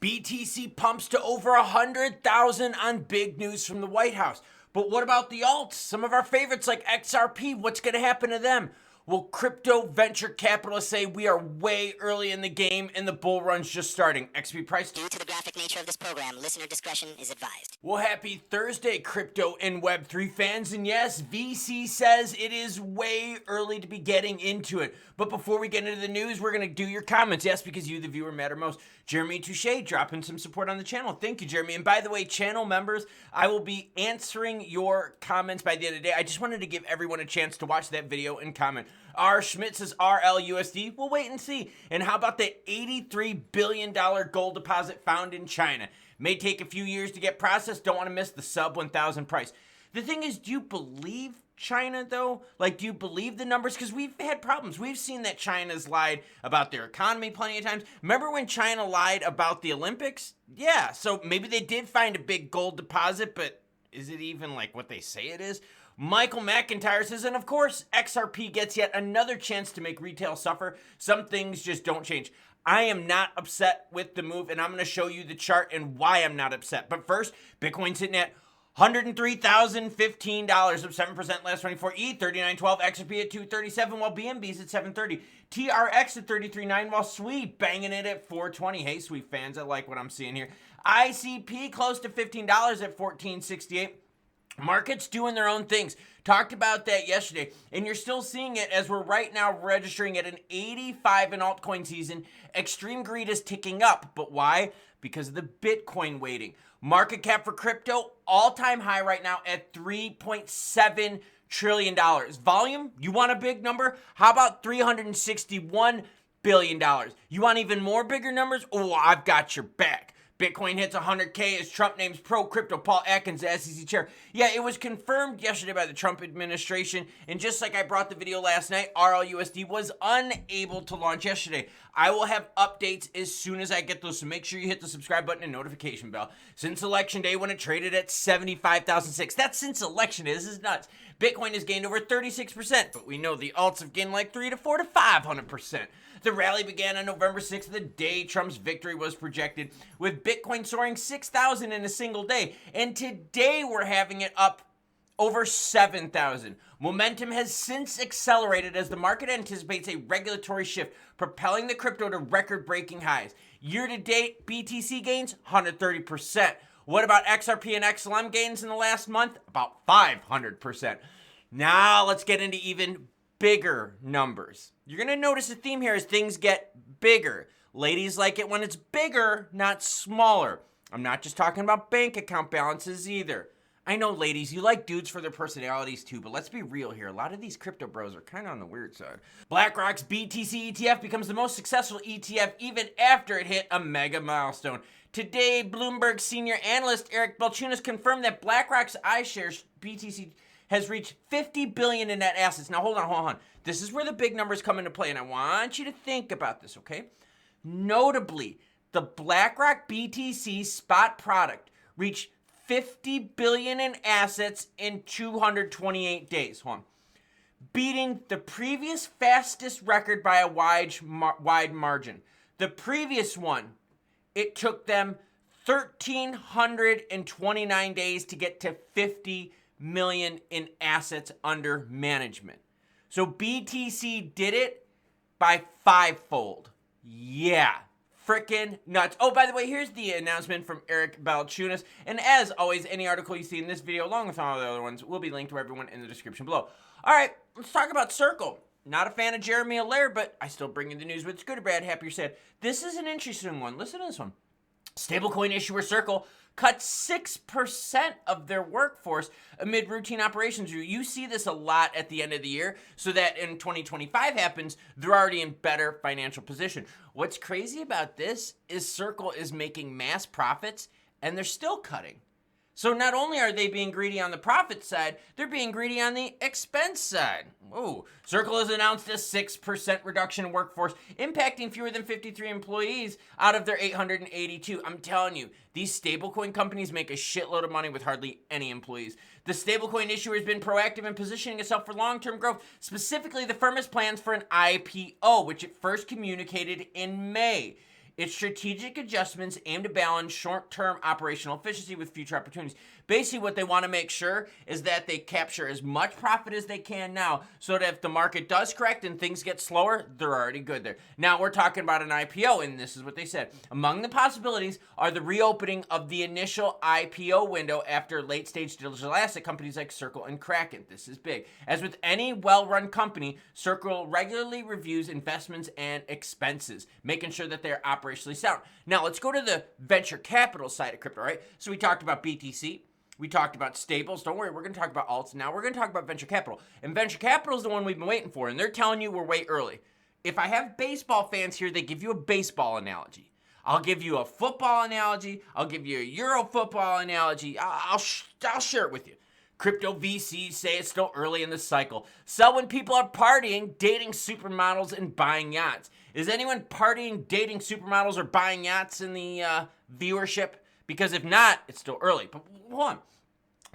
BTC pumps to over 100,000 on big news from the White House. But what about the alts? Some of our favorites like XRP, what's going to happen to them? Will crypto venture capitalists say we are way early in the game and the bull run's just starting? XP price. Due to the graphic nature of this program, listener discretion is advised. Well, happy Thursday, crypto and Web3 fans. And yes, VC says it is way early to be getting into it. But before we get into the news, we're going to do your comments. Yes, because you, the viewer, matter most. Jeremy Touche dropping some support on the channel. Thank you, Jeremy. And by the way, channel members, I will be answering your comments by the end of the day. I just wanted to give everyone a chance to watch that video and comment. R. Schmidt says RLUSD. We'll wait and see. And how about the $83 billion gold deposit found in China? May take a few years to get processed. Don't want to miss the sub 1,000 price. The thing is, do you believe China though? Like, do you believe the numbers? Because we've had problems. We've seen that China's lied about their economy plenty of times. Remember when China lied about the Olympics? Yeah, so maybe they did find a big gold deposit, but is it even like what they say it is? Michael McIntyre says, and of course, XRP gets yet another chance to make retail suffer. Some things just don't change. I am not upset with the move, and I'm going to show you the chart and why I'm not upset. But first, Bitcoin sitting at $103,015, up 7% last 24. ETH 39.12, XRP at 237, while BNB's at 730. TRX at 33.9, while Sweep banging it at 420. Hey, Sweep fans, I like what I'm seeing here. ICP close to $15 at 14.68. Markets doing their own things. Talked about that yesterday, and you're still seeing it as we're right now registering at an 85 in altcoin season. Extreme greed is ticking up, but why? Because of the Bitcoin weighting. Market cap for crypto, all-time high right now at $3.7 trillion. Volume, you want a big number? How about $361 billion? You want even more bigger numbers? Oh, I've got your back. Bitcoin hits 100K as Trump names pro-crypto Paul Atkins as SEC chair. Yeah, it was confirmed yesterday by the Trump administration, and just like I brought the video last night, RLUSD was unable to launch yesterday. I will have updates as soon as I get those, so make sure you hit the subscribe button and notification bell. Since Election Day when it traded at 75,006. That's since Election Day. This is nuts. Bitcoin has gained over 36%, but we know the alts have gained like 300 to 400 to 500%. The rally began on November 6th, the day Trump's victory was projected, with Bitcoin soaring 6,000 in a single day. And today we're having it up over 7,000. Momentum has since accelerated as the market anticipates a regulatory shift, propelling the crypto to record-breaking highs. Year-to-date, BTC gains 130%. What about XRP and XLM gains in the last month? About 500%. Now let's get into even bigger numbers. You're going to notice a theme here as things get bigger. Ladies like it when it's bigger, not smaller. I'm not just talking about bank account balances either. I know, ladies, you like dudes for their personalities too, but let's be real here. A lot of these crypto bros are kind of on the weird side. BlackRock's BTC ETF becomes the most successful ETF even after it hit a mega milestone. Today, Bloomberg senior analyst Eric Balchunas confirmed that BlackRock's iShares BTC has reached $50 billion in net assets. Now, hold on. This is where the big numbers come into play, and I want you to think about this, okay? Notably, the BlackRock BTC spot product reached $50 billion in assets in 228 days. Beating the previous fastest record by a wide margin. The previous one, it took them 1,329 days to get to 50 million in assets under management. So BTC did it by 5-fold. Yeah, freaking nuts. Oh, by the way, here's the announcement from Eric Balchunas. And as always, any article you see in this video, along with all the other ones, will be linked to everyone in the description below. All right, let's talk about Circle. Not a fan of Jeremy Allaire, but I still bring you the news, whether it's good or bad, happy or sad. This is an interesting one. Listen to this one. Stablecoin issuer Circle cut 6% of their workforce amid routine operations. You see this a lot at the end of the year, so that in 2025 happens, they're already in better financial position. What's crazy about this is Circle is making mass profits, and they're still cutting. So not only are they being greedy on the profit side, they're being greedy on the expense side. Whoa. Circle has announced a 6% reduction in workforce, impacting fewer than 53 employees out of their 882. I'm telling you, these stablecoin companies make a shitload of money with hardly any employees. The stablecoin issuer has been proactive in positioning itself for long-term growth. Specifically, the firm has plans for an IPO, which it first communicated in May. Its strategic adjustments aim to balance short-term operational efficiency with future opportunities. Basically, what they want to make sure is that they capture as much profit as they can now, so that if the market does correct and things get slower, they're already good there. Now, we're talking about an IPO, and this is what they said. Among the possibilities are the reopening of the initial IPO window after late-stage digital asset companies like Circle and Kraken. This is big. As with any well-run company, Circle regularly reviews investments and expenses, making sure that they're operationally sound. Now, let's go to the venture capital side of crypto, right? So we talked about BTC. We talked about stables. Don't worry, we're going to talk about alts. Now we're going to talk about venture capital. And venture capital is the one we've been waiting for, and they're telling you we're way early. If I have baseball fans here, they give you a baseball analogy. I'll give you a football analogy. I'll give you a Euro football analogy. I'll share it with you. Crypto VCs say it's still early in the cycle. Sell when people are partying, dating supermodels, and buying yachts. Is anyone partying, dating supermodels, or buying yachts in the viewership? Because if not, it's still early. But hold on.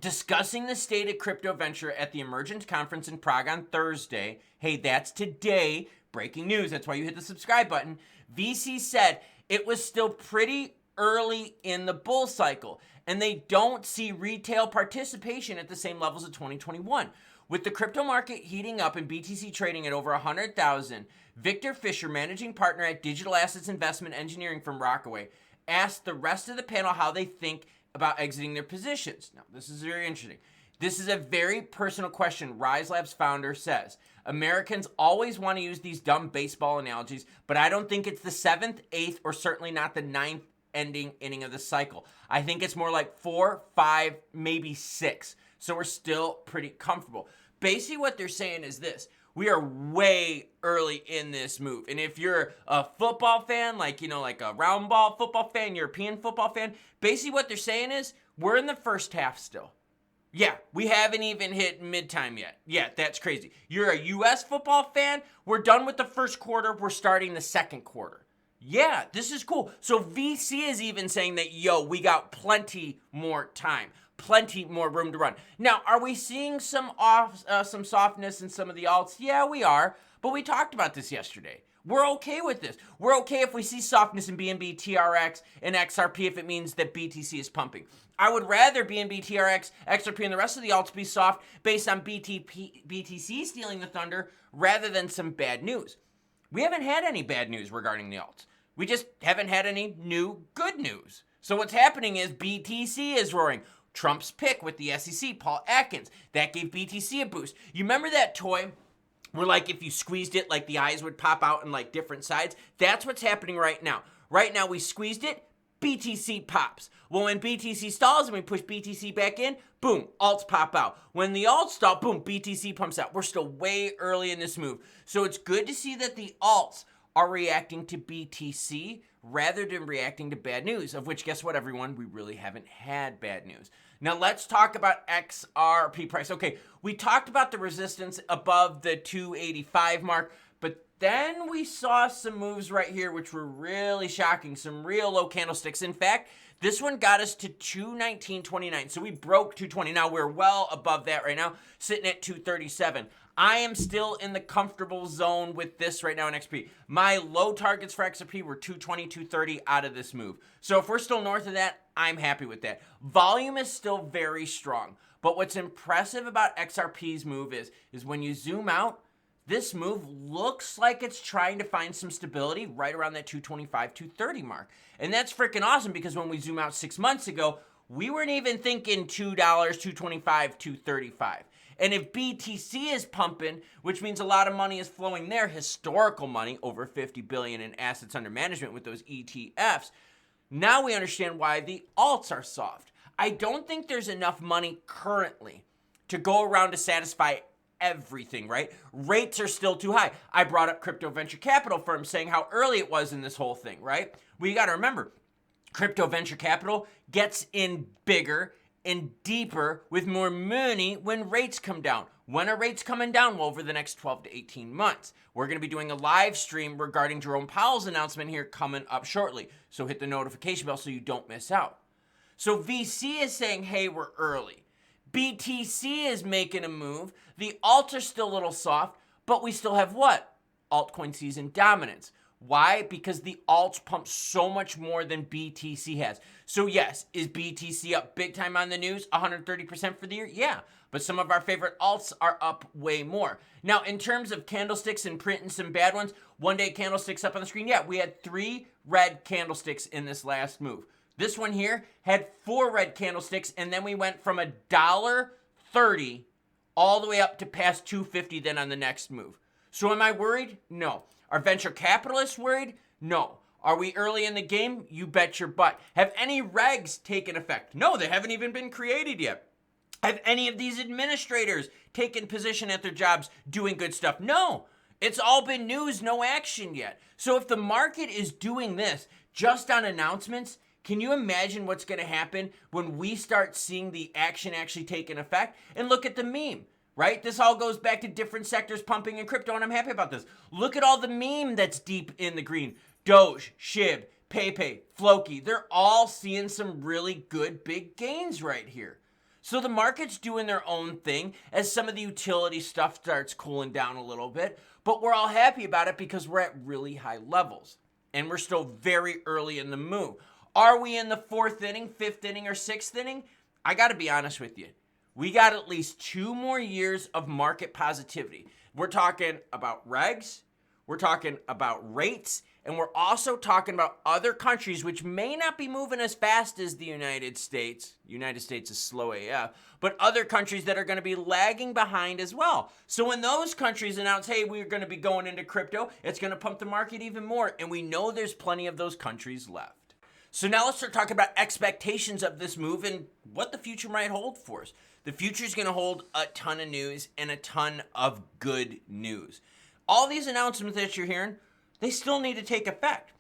Discussing the state of crypto venture at the Emergence Conference in Prague on Thursday. Hey, that's today. Breaking news. That's why you hit the subscribe button. VC said it was still pretty early in the bull cycle, and they don't see retail participation at the same levels of 2021. With the crypto market heating up and BTC trading at over 100,000, Victor Fisher, managing partner at digital assets investment engineering from Rockaway, asked the rest of the panel how they think about exiting their positions. Now, this is very interesting. This is a very personal question. Rise Labs founder says, Americans always want to use these dumb baseball analogies, but I don't think it's the 7th, 8th, or certainly not the 9th ending inning of the cycle. I think it's more like 4, 5, maybe 6. So we're still pretty comfortable. Basically what they're saying is this. We are way early in this move. And if you're a football fan, like a round ball football fan, European football fan, basically what they're saying is we're in the first half still. Yeah, we haven't even hit mid-time yet. Yeah, that's crazy. You're a U.S. football fan, we're done with the first quarter, we're starting the second quarter. Yeah, this is cool. So VC is even saying that, we got plenty more time. Plenty more room to run. Now, are we seeing some softness in some of the alts? Yeah, we are. But we talked about this yesterday. We're okay with this. We're okay if we see softness in BNB, TRX, and XRP if it means that BTC is pumping. I would rather BNB, TRX, XRP, and the rest of the alts be soft based on BTC stealing the thunder rather than some bad news. We haven't had any bad news regarding the alts. We just haven't had any new good news. So what's happening is BTC is roaring. Trump's pick with the SEC, Paul Atkins, that gave BTC a boost. You remember that toy where if you squeezed it, the eyes would pop out in different sides? That's what's happening right now. Right now we squeezed it, BTC pops. Well, when BTC stalls and we push BTC back in, boom, alts pop out. When the alts stall, boom, BTC pumps out. We're still way early in this move. So it's good to see that the alts are reacting to BTC rather than reacting to bad news, of which, guess what, everyone? We really haven't had bad news. Now, let's talk about XRP price. Okay, we talked about the resistance above the 285 mark, but then we saw some moves right here, which were really shocking, some real low candlesticks. In fact, this one got us to 219.29, so we broke 220. Now, we're well above that right now, sitting at 237. I am still in the comfortable zone with this right now in XP. My low targets for XRP were 220, 230 out of this move. So if we're still north of that, I'm happy with that. Volume is still very strong. But what's impressive about XRP's move is when you zoom out, this move looks like it's trying to find some stability right around that 225, 230 mark. And that's freaking awesome because when we zoom out 6 months ago, we weren't even thinking $2, 225, 235. And if BTC is pumping, which means a lot of money is flowing there, historical money, over $50 billion in assets under management with those ETFs, now we understand why the alts are soft. I don't think there's enough money currently to go around to satisfy everything, right? Rates are still too high. I brought up crypto venture capital firms saying how early it was in this whole thing, right? Well, you got to remember, crypto venture capital gets in bigger and deeper with more money when rates come down. When are rates coming down? Well, over the next 12 to 18 months. We're going to be doing a live stream regarding Jerome Powell's announcement here coming up shortly. So hit the notification bell so you don't miss out. So VC is saying, hey, we're early. BTC is making a move. The alts are still a little soft, but we still have what? Altcoin season dominance. Why? Because the alts pump so much more than BTC has. So yes, is BTC up big time on the news? 130% for the year? Yeah. But some of our favorite alts are up way more. Now, in terms of candlesticks and printing some bad ones, one day candlesticks up on the screen. Yeah, we had 3 red candlesticks in this last move. This one here had 4 red candlesticks, and then we went from $1.30 all the way up to past $2.50 then on the next move. So am I worried? No. Are venture capitalists worried? No. Are we early in the game? You bet your butt. Have any regs taken effect? No, they haven't even been created yet. Have any of these administrators taken position at their jobs doing good stuff? No. It's all been news, no action yet. So if the market is doing this just on announcements, can you imagine what's going to happen when we start seeing the action actually taking effect? And look at the meme. Right? This all goes back to different sectors pumping in crypto, and I'm happy about this. Look at all the meme that's deep in the green. Doge, SHIB, PayPay, Floki. They're all seeing some really good big gains right here. So the market's doing their own thing as some of the utility stuff starts cooling down a little bit, but we're all happy about it because we're at really high levels, and we're still very early in the move. Are we in the 4th inning, 5th inning, or 6th inning? I got to be honest with you. We got at least 2 more years of market positivity. We're talking about regs, we're talking about rates, and we're also talking about other countries which may not be moving as fast as the United States. United States is slow AF, but other countries that are going to be lagging behind as well. So when those countries announce, hey, we're going to be going into crypto, it's going to pump the market even more, and we know there's plenty of those countries left. So now let's start talking about expectations of this move and what the future might hold for us. The future is going to hold a ton of news and a ton of good news. All these announcements that you're hearing, they still need to take effect.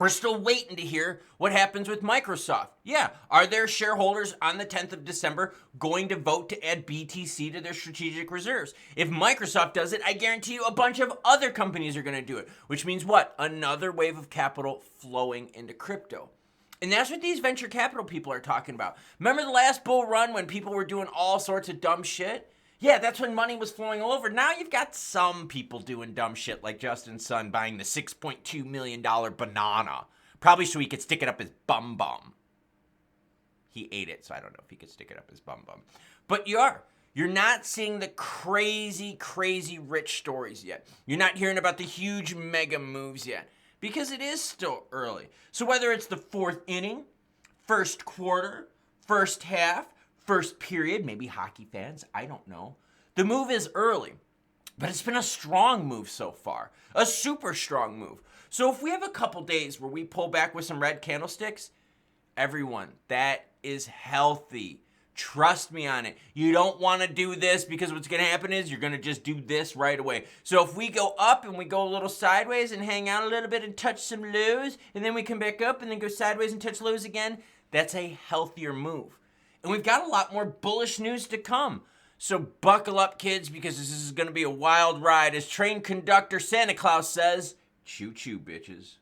We're still waiting to hear what happens with Microsoft. Yeah, are their shareholders on the 10th of December going to vote to add BTC to their strategic reserves? If Microsoft does it, I guarantee you a bunch of other companies are going to do it, which means what? Another wave of capital flowing into crypto. And that's what these venture capital people are talking about. Remember the last bull run when people were doing all sorts of dumb shit? Yeah, that's when money was flowing all over. Now you've got some people doing dumb shit like Justin Sun buying the $6.2 million banana. Probably so he could stick it up his bum bum. He ate it, so I don't know if he could stick it up his bum bum. But you're not seeing the crazy, crazy rich stories yet. You're not hearing about the huge mega moves yet. Because it is still early. So whether it's the 4th inning, 1st quarter, 1st half, 1st period, maybe hockey fans, I don't know. The move is early, but it's been a strong move so far. A super strong move. So if we have a couple days where we pull back with some red candlesticks, everyone, that is healthy. Trust me on it. You don't want to do this because what's going to happen is you're going to just do this right away. So if we go up and we go a little sideways and hang out a little bit and touch some lows, and then we come back up and then go sideways and touch lows again, that's a healthier move. And we've got a lot more bullish news to come. So buckle up, kids, because this is going to be a wild ride. As train conductor Santa Claus says, choo-choo, bitches.